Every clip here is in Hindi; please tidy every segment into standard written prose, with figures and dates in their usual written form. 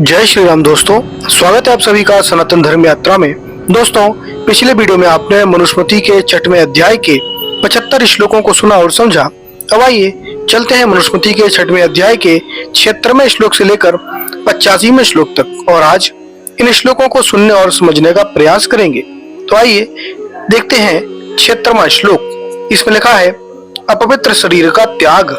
जय श्री राम दोस्तों, स्वागत है आप सभी का सनातन धर्म यात्रा में। दोस्तों, पिछले वीडियो में आपने मनुस्मृति के 6वें अध्याय के 75 श्लोकों को सुना और समझा। अब आइए चलते हैं मनुस्मृति के 6वें अध्याय के 76वें श्लोक से लेकर 85वें श्लोक तक और आज इन श्लोकों को सुनने और समझने का प्रयास करेंगे। तो आइए देखते हैं 76वां श्लोक। इसमें लिखा है अपवित्र शरीर का त्याग।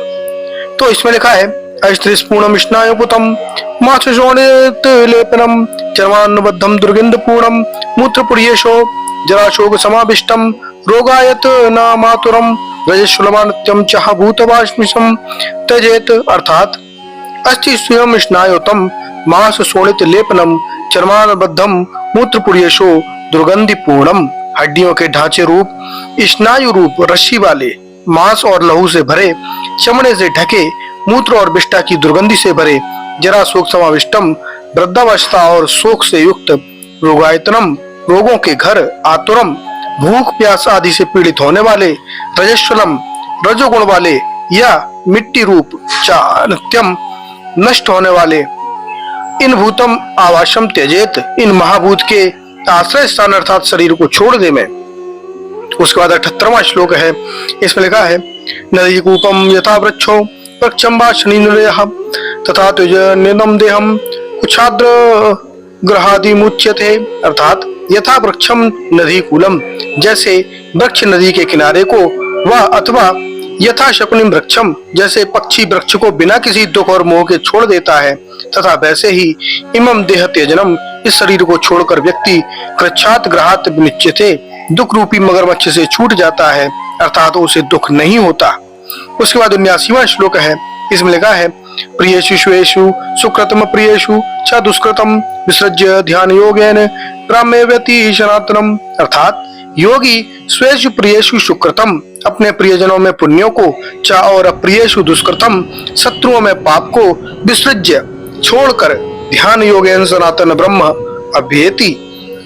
तो इसमें लिखा है अस्त्रिस्पूर्णम स्नायुपुतम मांसशोणित लेपनम चर्मान्नबद्धम दुर्गंधपूर्णम मूत्रपुर्येशो जराशोक समाविष्टम रोगायत न मातुरम रजस्वलमानित्यम चाह भूतवाश्मिषम त्यजेत। अर्थात अस्थि स्वयं स्नायुतम मांस शोणित लेपनम चर्मान्नबद्धम मूत्रपुर्येशो दुर्गंधिपूर्णम, हड्डियों के ढांचे रूप स्नायु रूप रस्सी वाले मांस और लहू से भरे, चमड़े से ढके, मूत्र और विष्ठा की दुर्गंधि से भरे, जरा शोक समाविष्टम वृद्धावस्था और शोक से युक्त, रोगायतनम रोगों के घर, आतुरम भूख प्यास आदि से पीड़ित होने वाले, रजस्वलम रजोगुण वाले या मिट्टी रूप, चानित्यम नष्ट होने वाले, इन भूतम आवासम त्यजेत, इन महाभूत के आश्रय स्थान अर्थात शरीर को छोड़ दे में। उसके बाद 78वां श्लोक है। इसमें लिखा है नदी कूपम यथा वृक्षो वृक्षम्बा शनिनुरेह तथा तुज निदम देहम कुछाद्र ग्रहादि मुच्यते। अर्थात यथा वृक्षम नदी कूलम, जैसे वृक्ष नदी के किनारे को, वह अथवा यथा शकुनिम वृक्षम, जैसे पक्षी वृक्ष को बिना किसी दुख और मोह के छोड़ देता है, तथा वैसे ही इमम देह त्यजनम, इस शरीर को छोड़कर व्यक्ति कृच्छात ग्रहात विनिच्यते, दुख रूपी मगरमच्छ से छूट जाता है, अर्थात उसे दुख नहीं होता। उसके बाद 79वां श्लोक है। इसमें लिखा है प्रियेषु स्वेषु सुकृतम प्रियेषु च दुष्कृतम विसृज्य ध्यान योगेन ग्राम्य व्यति सनातनम। अर्थात योगी स्वेषु प्रियेषु सुकृतम, अपने प्रियजनों में पुण्यों को, च और अप्रियेषु दुष्कृतम, शत्रुओं में पाप को, विसृज्य छोड़कर, ध्यान योगेन सनातन ब्रह्म अभ्येति,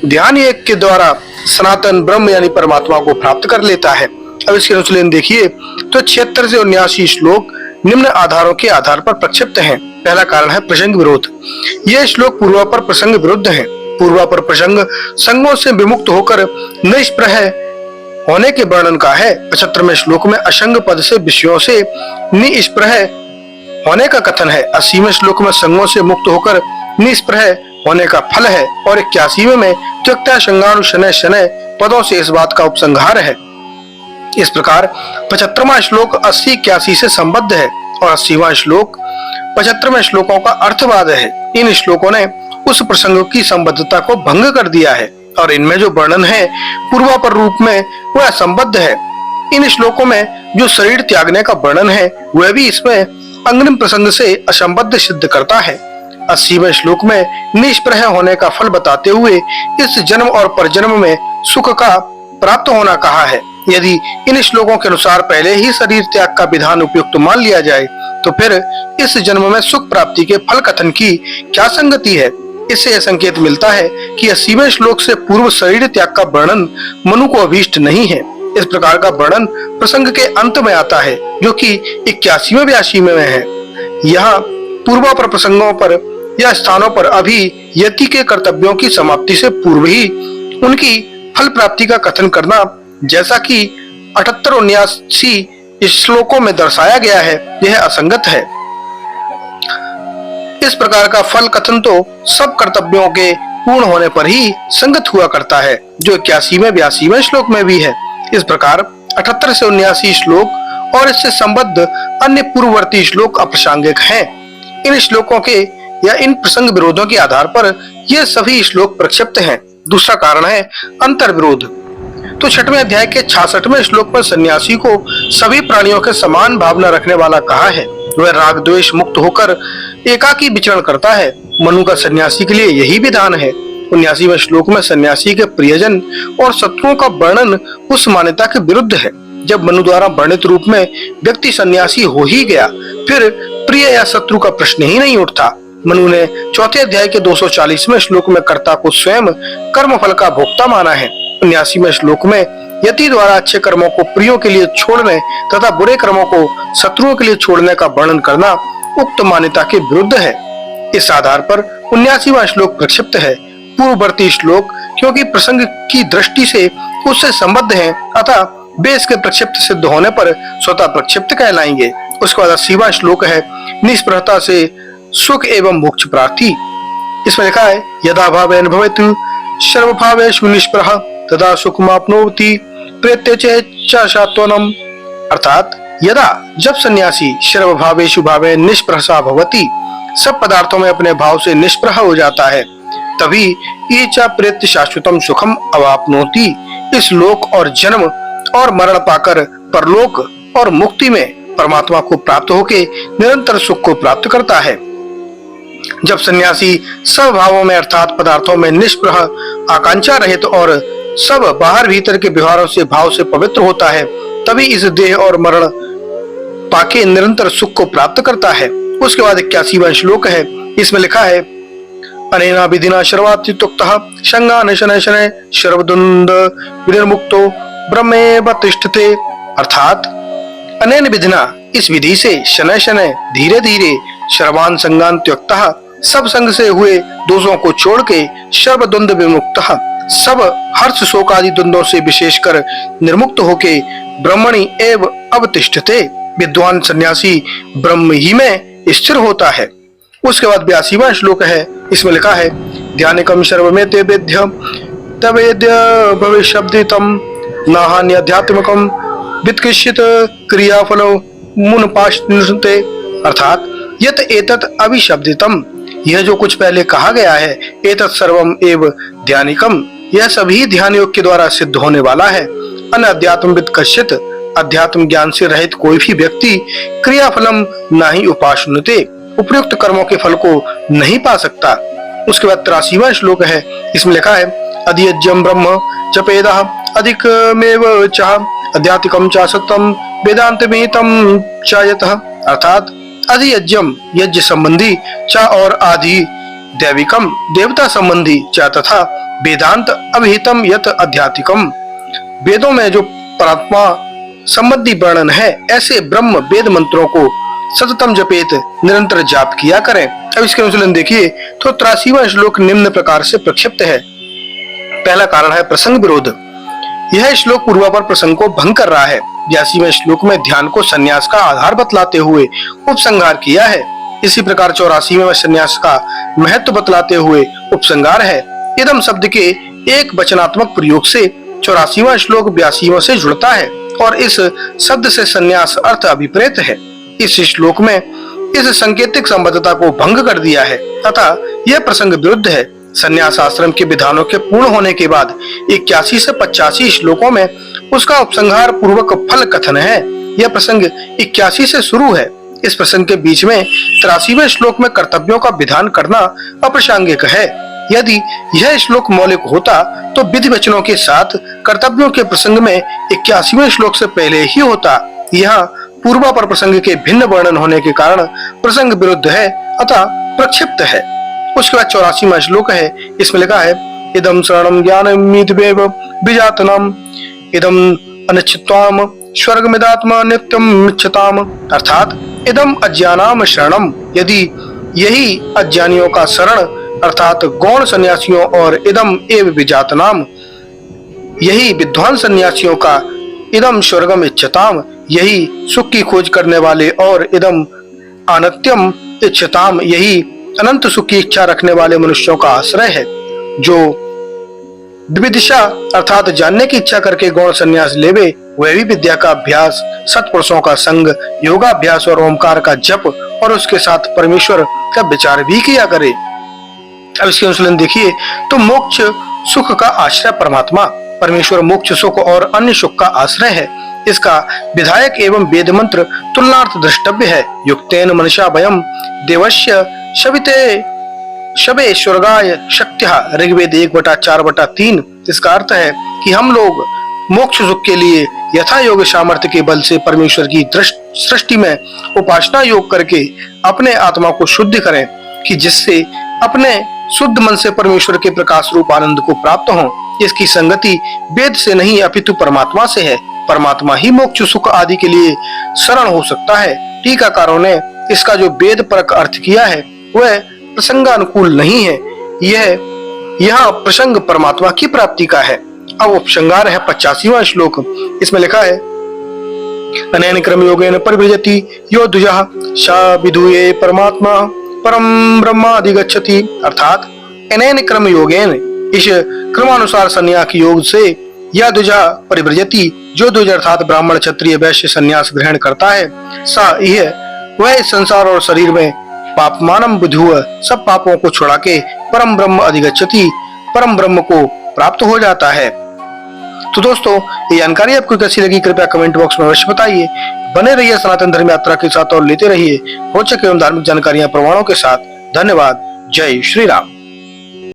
ध्यान योग के द्वारा सनातन ब्रह्म यानी परमात्मा को प्राप्त कर लेता है। अब इसके अनुच्छेद देखिए तो 76 से 79 श्लोक निम्न आधारों के आधार पर प्रक्षिप्त हैं। पहला कारण है प्रसंग विरोध। ये श्लोक पूर्वापर प्रसंग विरुद्ध है। पूर्वापर प्रसंग संगों से विमुक्त होकर निष्प्रह होने के वर्णन का है। 75वें श्लोक में असंग पद से विषयों से निष्प्रह होने का कथन है। 80वें श्लोक में संगों से मुक्त होकर निष्प्रह होने का फल है और 81वें में त्यक्ता संगानु शनय शनय पदों से इस बात का उपसंहार है। इस प्रकार 75वां श्लोक 80-81 से संबद्ध है और 80वां श्लोक 75वें श्लोकों का अर्थवाद है। इन श्लोकों ने उस प्रसंग की संबद्धता को भंग कर दिया है और इनमें जो वर्णन है पूर्वापर रूप में वह संबद्ध है। इन श्लोकों में जो शरीर त्यागने का वर्णन है वह भी इसमें अग्रिम प्रसंग से असंबद्ध सिद्ध करता है। 80वें श्लोक में निष्प्रह होने का फल बताते हुए इस जन्म और परजन्म में सुख का प्राप्त होना कहा है। यदि इन श्लोकों के अनुसार पहले ही शरीर त्याग का विधान उपयुक्त मान लिया जाए तो फिर इस जन्म में सुख प्राप्ति के फल कथन की क्या संगति है। इससे यह संकेत मिलता है कि 80वें श्लोक से पूर्व शरीर त्याग का वर्णन मनु को अभीष्ट नहीं है। इस प्रकार का वर्णन प्रसंग के अंत में आता है जो कि 81वें-82वें में है। यहाँ पूर्वापर प्रसंगों पर या स्थानों पर अभी यति के कर्तव्यों की समाप्ति से पूर्व ही उनकी फल प्राप्ति का कथन करना, जैसा कि 78 और 79 श्लोकों में दर्शाया गया है, यह असंगत है। इस प्रकार का फल कथन तो सब कर्तव्यों के पूर्ण होने पर ही संगत हुआ करता है, जो 81वें-82वें श्लोक में भी है। इस प्रकार 78 से 79 श्लोक और इससे संबद्ध अन्य पूर्ववर्ती श्लोक अप्रासंगिक हैं। इन श्लोकों के या इन प्रसंग विरोधों के आधार पर ये सभी श्लोक प्रक्षिप्त हैं। दूसरा कारण है अंतर विरोध। तो 6वें अध्याय के 66वें श्लोक में सन्यासी को सभी प्राणियों के समान भावना रखने वाला कहा है। वह राग द्वेष मुक्त होकर एकाकी विचरण करता है। मनु का सन्यासी के लिए यही विधान है। 79वें श्लोक में सन्यासी के प्रियजन और शत्रुओं का वर्णन उस मान्यता के विरुद्ध है। जब मनु द्वारा वर्णित रूप में व्यक्ति सन्यासी हो ही गया, फिर प्रिय या शत्रु का प्रश्न ही नहीं उठता। मनु ने 4थे अध्याय के 240वें श्लोक में कर्ता को स्वयं कर्म फल का भोक्ता माना है। 79वें श्लोक में यति द्वारा अच्छे कर्मों को प्रियों के लिए छोड़ने तथा बुरे कर्मों को शत्रुओं के लिए छोड़ने का वर्णन करना उक्त मान्यता के विरुद्ध है। इस आधार पर 79वां श्लोक प्रक्षिप्त है। पूर्ववर्ती श्लोक क्योंकि प्रसंग की दृष्टि से उससे संबद्ध है, अतः वे इसके प्रक्षिप्त सिद्ध होने पर स्वतः प्रक्षिप्त कहलाएंगे। उसके बाद 80वां श्लोक है निष्प्रहता से सुख एवं मोक्ष प्राप्ति। इसमें लिखा है यदा भावेन भवेतु सर्वभावेषु निष्प्रह तदा सुखमाप्नोति प्रेत्य च सात्वनम। अर्थात यदा जब सन्यासी सर्वभावेषु भावेन निष्प्रहसा भवति, सब पदार्थों में अपने भाव से निष्प्रह हो जाता है, तभी ये च प्रेत्य शाश्वतम सुखम अवाप्नोति, इस लोक और जन्म और मरण पाकर परलोक और मुक्ति में परमात्मा को प्राप्त होके निरंतर सुख को प्राप्त करता है। जब सन्यासी सब भावों में अर्थात पदार्थों में निष्प्रह आकांक्षा रहित और सब बाहर भीतर के व्यवहारों से भाव से पवित्र होता है, तभी इस देह और मरण पाके निरंतर सुख को प्राप्त करता है। उसके बाद 81वां श्लोक है, इसमें लिखा है अनेना विधिना शर्वात्युक्तः संज्ञान शनैः शनैः शर्वद्वंद विनिर्मुक्तो ब्रह्मेव तिष्ठते। अर्थात अनेन विधिना, इस विधि से शनैः शनैः धीरे धीरे शर्वान संज्ञान त्यक्तः, सब संग से हुए दोषों को छोड़ के सर्वद्वंद विमुक्तः, सब हर्ष शोक आदि द्वंद्वों से विशेषकर निर्मुक्त होके ब्रह्मणि एव अवतिष्ठते, विद्वान सन्यासी ब्रह्म ही में स्थिर होता है। उसके बाद 82वां श्लोक है, इसमें लिखा है ध्यानिकम सर्वमेते वेद्य तवेद्य भविष्यब्दितम नाहान्यध्यात्मकम वित्किश्चित क्रियाफलो मुनपाश्नुते। अर्थात यत एतत् अभिशब्दितम, यह जो कुछ पहले कहा गया है, एतत् सर्वम एव ध्यानिकम, यह सभी ध्यान योग के द्वारा सिद्ध होने वाला है। अनाध्यात्मविद कश्चित, अध्यात्म ज्ञान से रहित कोई भी व्यक्ति क्रियाफलम नहीं उपाश्नुते, उपयुक्त कर्मों के फल को नहीं पा सकता। उसके बाद 83वां श्लोक है, इसमें लिखा है अधियज्ञम ब्रह्म जपेदः अधिकमेव च अध्यात्मिकम चासक्तम वेदांतमेतम चायतः। अर्थात अधियज्ञम, यज्ञ संबंधी, च और आदि दैविकम, देवता संबंधी, च तथा वेदांत अभिहितम यत आध्यात्मिकम, वेदों में जो परमात्मा संबंधी वर्णन है, ऐसे ब्रह्म वेद मंत्रों को सततम जपेत, निरंतर जाप किया करें। अब इसके अनुसरण देखिए तो 83वां श्लोक निम्न प्रकार से प्रक्षिप्त है। पहला कारण है प्रसंग विरोध। यह श्लोक पूर्वापर प्रसंग को भंग कर रहा है। 82वें श्लोक में ध्यान को संन्यास का आधार बतलाते हुए उपसंहार किया है। इसी प्रकार 84वें में संन्यास का महत्व बतलाते हुए उपसंहार है। इदम शब्द के एक वचनात्मक प्रयोग से 84वां श्लोक 82वें से जुड़ता है और इस शब्द से संन्यास अर्थ अभिप्रेत है। इस श्लोक में इस सांकेतिक संबद्धता को भंग कर दिया है, अतः यह प्रसंग विरुद्ध है। संन्यास आश्रम के विधानों के पूर्ण होने के बाद 81 से 85 श्लोकों में उसका उपसंहार पूर्वक फल कथन है। यह प्रसंग 81 से शुरू है। इस प्रसंग के बीच में 83वें श्लोक में कर्तव्यों का विधान करना अप्रासंगिक है। यदि यह श्लोक मौलिक होता तो विधि वचनों के साथ कर्तव्यों के प्रसंग में 81वें श्लोक से पहले ही होता। यहाँ पूर्वापर प्रसंग के भिन्न वर्णन होने के कारण प्रसंग विरुद्ध है, अतः प्रक्षिप्त है। उसके बाद 84वां श्लोक है, इसमें लिखा है इदम शरणम ज्ञानमित्येव विजातनम इदम अनिच्छताम स्वर्गमिदात्मा नित्यम मिच्छताम। अर्थात इदम अज्ञानाम शरणम, यदि यही अज्ञानियों का शरण अर्थात गौण सन्यासियों और इदम एव विजातनाम, यही विद्वान सन्यासियों का इदम स्वर्गम इच्छताम, यही सुख की खोज करने वाले और इदम अनत्यम इच्छताम, यही अनंत सुख की इच्छा रखने वाले मनुष्यों का आश्रय है। जो विदिशा अर्थात जानने की इच्छा करके गौण संन्यास लेवे, वह भी विद्या का अभ्यास, सत्पुरुषों का संग, योगाभ्यास और ओमकार का जप और उसके साथ परमेश्वर का विचार भी किया करे। अब इसके अनुसरण देखिए तो मोक्ष सुख का आश्रय परमात्मा, परमेश्वर मोक्ष सुख और अन्य सुख का आश्रय है। इसका विधायक एवं वेद मंत्र तुलनार्थ द्रष्टव्य है। युक्तेन मनसा वयम देवस्य शविते शबे स्वर्गाय शक्त्या, ऋग्वेद 1/4/3। इसका अर्थ है कि हम लोग मोक्ष सुख के लिए यथा योग सामर्थ्य के बल से परमेश्वर की सृष्टि में उपासना योग करके अपने आत्मा को शुद्ध करें, कि जिससे अपने शुद्ध मन से परमेश्वर के प्रकाश रूप आनंद को प्राप्त हो। इसकी संगति वेद से नहीं अपितु परमात्मा से है। परमात्मा ही मोक्ष सुख आदि के लिए शरण हो सकता है। टीकाकारों ने इसका जो वेद परक अर्थ किया है वह प्रसंगानुकूल नहीं है। यह प्रसंग परमात्मा की प्राप्ति का है। अब उपसंहार है 85वां श्लोक। इसमें लिखा है, अनेन क्रम योगेन परिव्रजति यो द्विजः सा विधूये परमात्मा परम ब्रह्माधिगच्छति। अर्थात अनेन क्रम योगेन, इस क्रमानुसार संन्यास योग से, यह द्विजा परिव्रजति, जो द्विज अर्थात ब्राह्मण क्षत्रिय वैश्य संन्यास ग्रहण करता है, सा यह वह इस संसार और शरीर में पापमानम विधुः, सब पापों को छुड़ा के परम ब्रह्म अधिगच्छति, परम ब्रह्म को प्राप्त हो जाता है। तो दोस्तों, ये जानकारी आपको कैसी लगी कृपया कमेंट बॉक्स में अवश्य बताइए। बने रहिए सनातन धर्म यात्रा के साथ और लेते रहिए रोचक एवं धार्मिक जानकारियां प्रमाणों के साथ। धन्यवाद। जय श्री राम।